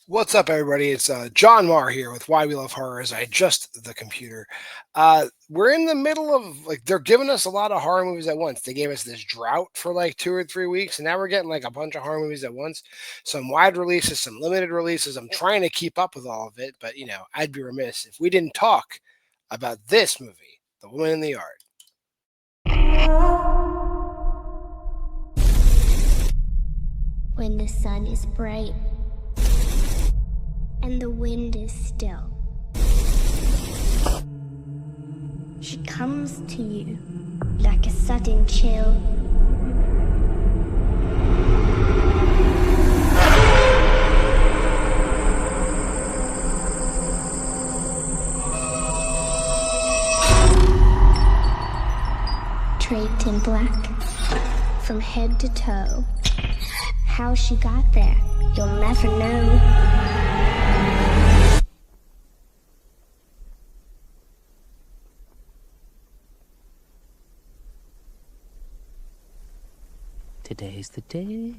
What's up, everybody? It's JWMaher here with Why We Love Horror as I adjust the computer. We're in the middle of, they're giving us a lot of horror movies at once. They gave us this drought for like 2 or 3 weeks, and now we're getting like a bunch of horror movies at once. Some wide releases, some limited releases. I'm trying to keep up with all of it, but I'd be remiss if we didn't talk about this movie, The Woman in the Yard. When the sun is bright and the wind is still, she comes to you like a sudden chill. Draped in black from head to toe. How she got there, you'll never know. Today's the day.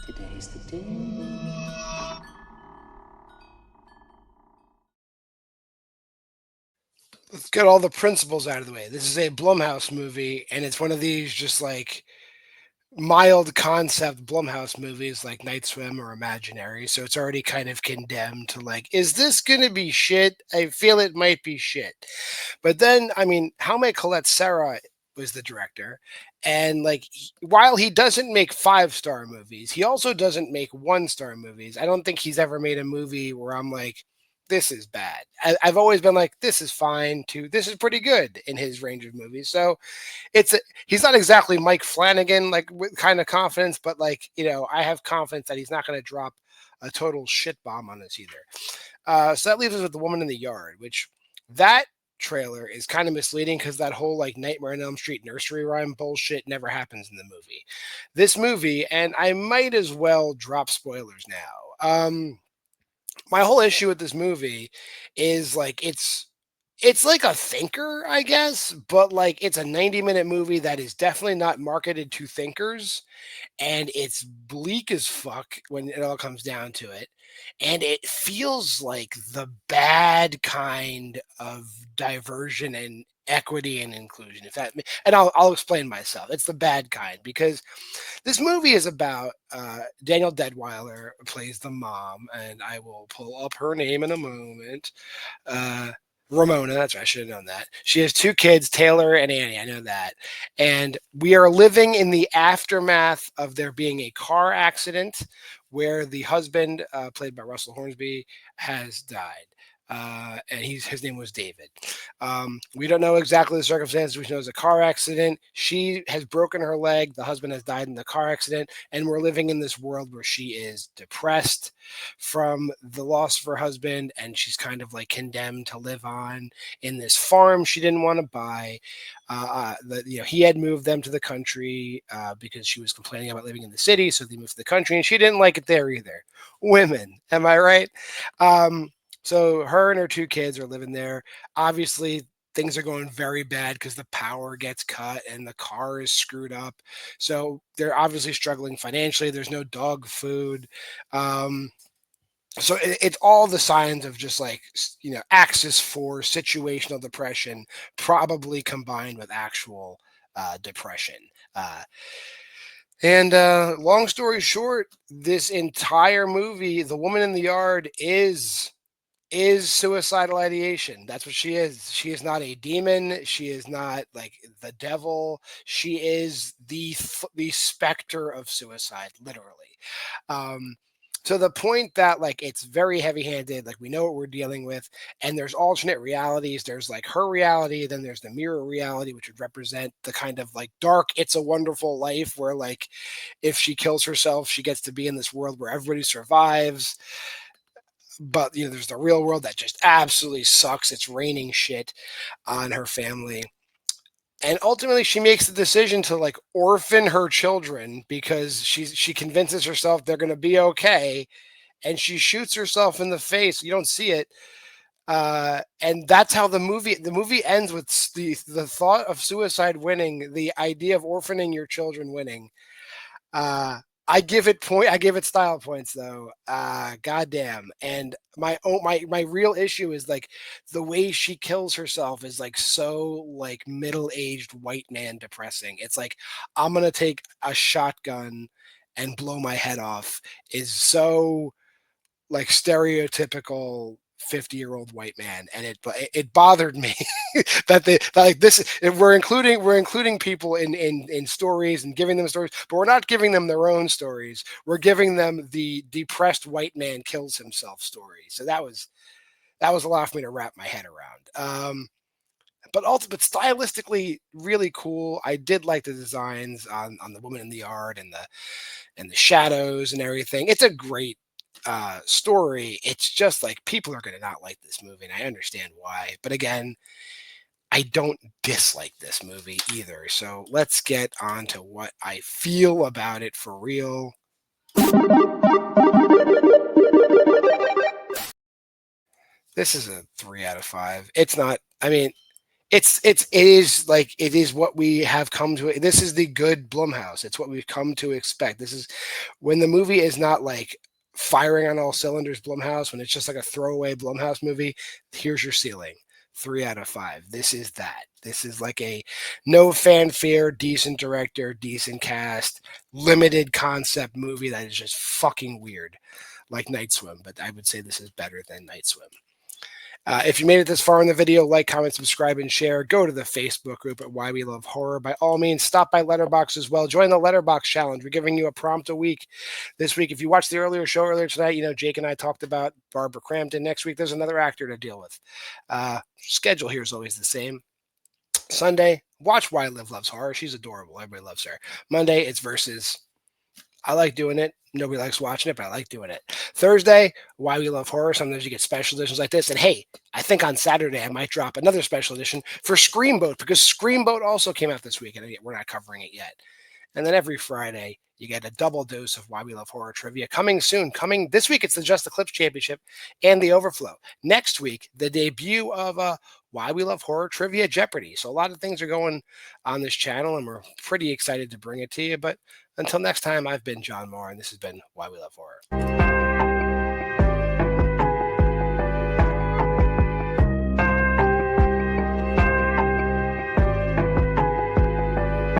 Today's the day. Let's get all the principles out of the way. This is a Blumhouse movie, and it's one of these just like mild concept Blumhouse movies like Night Swim or Imaginary. So it's already kind of condemned to like, is this going to be shit? I feel it might be shit. But then, I mean, How May Colette Sarah was the director. And like, while he doesn't make 5-star movies, he also doesn't make 1-star movies. I don't think he's ever made a movie where I'm like, this is bad. I've always been like, this is fine to this is pretty good in his range of movies. So he's not exactly Mike Flanagan, like with kind of confidence, but like, I have confidence that he's not going to drop a total shit bomb on us either. So that leaves us with The Woman in the Yard, which that trailer is kind of misleading because that whole like Nightmare on Elm Street nursery rhyme bullshit never happens in the movie. This movie, and I might as well drop spoilers now. My whole issue with this movie is like it's like a thinker, I guess, but like it's a 90-minute movie that is definitely not marketed to thinkers, and it's bleak as fuck when it all comes down to it. And it feels like the bad kind of diversion and equity and inclusion. And I'll explain myself. It's the bad kind because this movie is about Daniel Deadweiler plays the mom, and I will pull up her name in a moment. Uh, Ramona, that's right. I should have known that. She has 2 kids, Taylor and Annie. I know that. And we are living in the aftermath of there being a car accident where the husband, played by Russell Hornsby, has died. And his name was David. We don't know exactly the circumstances. We know it's a car accident. She has broken her leg. The husband has died in the car accident. And we're living in this world where she is depressed from the loss of her husband. And she's kind of like condemned to live on in this farm she didn't want to buy. He had moved them to the country because she was complaining about living in the city. So they moved to the country and she didn't like it there either. Women, am I right? So her and her 2 kids are living there. Obviously, things are going very bad because the power gets cut and the car is screwed up. So they're obviously struggling financially. There's no dog food. So it's all the signs of just like, axis 4 situational depression, probably combined with actual depression. And long story short, this entire movie, The Woman in the Yard, is suicidal ideation. That's what she is. She is not a demon. She is not like the devil. She is the specter of suicide, literally. To the point that like it's very heavy-handed. Like we know what we're dealing with, and there's alternate realities. There's like her reality, then there's the mirror reality, which would represent the kind of like dark It's a Wonderful Life, where like if she kills herself, she gets to be in this world where everybody survives. But there's the real world that just absolutely sucks. It's raining shit on her family. And ultimately she makes the decision to like orphan her children because she convinces herself they're going to be okay, and she shoots herself in the face. You don't see it. And that's how the movie ends with the thought of suicide winning, the idea of orphaning your children winning. I give it style points though. Goddamn. And my real issue is like the way she kills herself is like so like middle-aged white man depressing. It's like I'm gonna take a shotgun and blow my head off is so like stereotypical 50-year-old white man, and it bothered me that like this we're including people in stories and giving them stories, but we're not giving them their own stories. We're giving them the depressed white man kills himself story. So that was a lot for me to wrap my head around. But stylistically really cool. I did like the designs on the woman in the yard and the shadows and everything. It's a great story. It's just like people are going to not like this movie, and I understand why. But again, I don't dislike this movie either. So let's get on to what I feel about it for real. This is a 3 out of 5. It's not. I mean, it is what we have come to. This is the good Blumhouse. It's what we've come to expect. This is when the movie is not like firing on all cylinders Blumhouse, when it's just like a throwaway Blumhouse movie. Here's your ceiling. 3 out of 5. This is that. This is like a no fanfare, decent director, decent cast, limited concept movie that is just fucking weird, like Night Swim. But I would say this is better than Night Swim. If you made it this far in the video, like, comment, subscribe, and share. Go to the Facebook group at Why We Love Horror. By all means, stop by Letterboxd as well. Join the Letterboxd challenge. We're giving you a prompt a week this week. If you watched the earlier show earlier tonight, Jake and I talked about Barbara Crampton. Next week, there's another actor to deal with. Schedule here is always the same. Sunday, watch Why Liv Loves Horror. She's adorable. Everybody loves her. Monday, it's Versus. I like doing it. Nobody likes watching it, but I like doing it. Thursday, Why We Love Horror. Sometimes you get special editions like this. And hey, I think on Saturday I might drop another special edition for Screamboat, because Screamboat also came out this week, and we're not covering it yet. And then every Friday, you get a double dose of Why We Love Horror trivia coming soon. Coming this week, it's the Just Eclipse Championship and the Overflow. Next week, the debut of Why We Love Horror Trivia Jeopardy. So a lot of things are going on this channel, and we're pretty excited to bring it to you. But until next time, I've been JWMaher, and this has been Why We Love Horror.